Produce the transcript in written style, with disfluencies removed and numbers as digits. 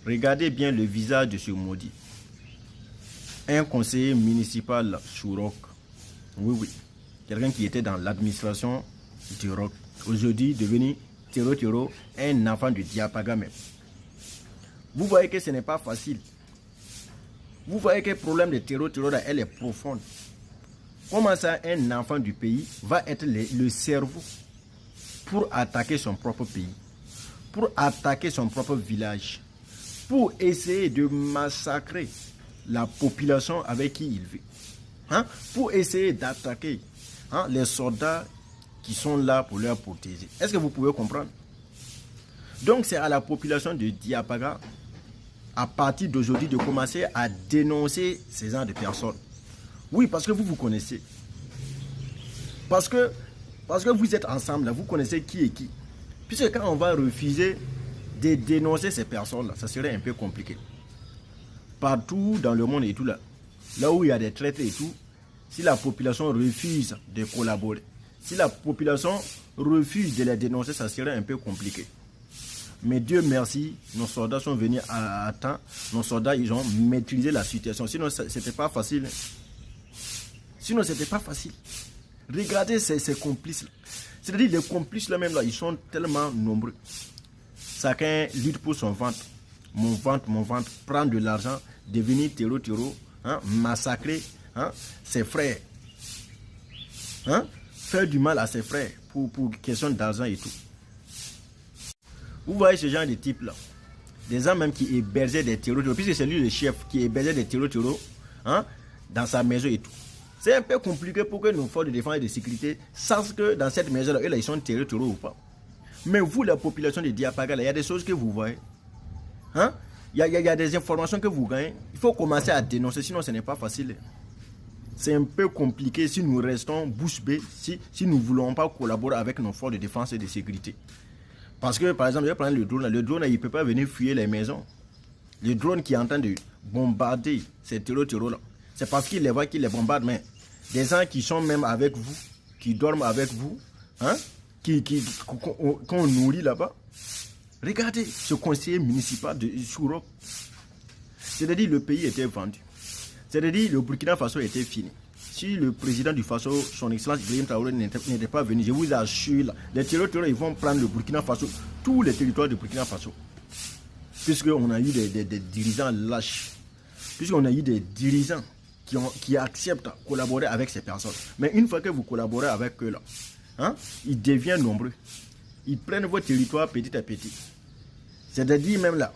Regardez bien le visage de ce maudit. Un conseiller municipal sur Rock. Oui. Quelqu'un qui était dans l'administration du Rock. Aujourd'hui devenu Tero, un enfant de Diapaga même. Vous voyez que ce n'est pas facile. Vous voyez que le problème de Tero, elle est profonde. Comment ça, un enfant du pays va être le cerveau pour attaquer son propre pays, pour attaquer son propre village, pour essayer de massacrer la population avec qui il vit, pour essayer d'attaquer les soldats qui sont là pour leur protéger. Est-ce que vous pouvez comprendre? Donc c'est à la population de Diapaga, à partir d'aujourd'hui, de commencer à dénoncer ces gens de personnes. Oui, parce que vous connaissez. Parce que vous êtes ensemble, là, vous connaissez qui est qui. Puisque quand on va refuser de dénoncer ces personnes-là, ça serait un peu compliqué. Partout dans le monde et tout là, là où il y a des traités et tout, si la population refuse de collaborer, si la population refuse de les dénoncer, ça serait un peu compliqué. Mais Dieu merci, nos soldats sont venus à temps. Nos soldats, ils ont maîtrisé la situation. Sinon, c'était pas facile. Sinon, c'était pas facile. Regardez ces complices-là. C'est-à-dire, les complices-là même, là, ils sont tellement nombreux. Chacun lutte pour son ventre. Mon ventre. Prendre de l'argent, devenir Tero, massacrer ses frères. Faire du mal à ses frères pour question d'argent et tout. Vous voyez ce genre de type-là. Des gens même qui hébergeaient des Tero, puisque c'est lui le chef qui hébergeait des Tero, dans sa maison et tout. C'est un peu compliqué pour que nos forces de défense et de sécurité sachent que dans cette maison-là, ils sont Tero ou pas. Mais vous, la population de Diapaga, il y a des choses que vous voyez. Il y a des informations que vous gagnez. Il faut commencer à dénoncer, sinon ce n'est pas facile. C'est un peu compliqué si nous restons bouche bée, si nous ne voulons pas collaborer avec nos forces de défense et de sécurité. Parce que, par exemple, je vais prendre le drone. Le drone, il ne peut pas venir fuir les maisons. Le drone qui est en train de bombarder ces Tero-là, c'est parce qu'il les voit qu'il les bombarde. Mais des gens qui sont même avec vous, qui dorment avec vous, qu'on nourrit là-bas. Regardez ce conseiller municipal de Chourok. C'est-à-dire le pays était vendu. C'est-à-dire le Burkina Faso était fini. Si le président du Faso, son excellence Ibrahim Traoré, n'était pas venu, je vous assure, là, les territoires, ils vont prendre le Burkina Faso, tous les territoires du Burkina Faso. Puisqu'on a eu des dirigeants lâches. Puisqu'on a eu des dirigeants qui acceptent de collaborer avec ces personnes. Mais une fois que vous collaborez avec eux, là, ils deviennent nombreux. Ils prennent vos territoires petit à petit. C'est-à-dire même là,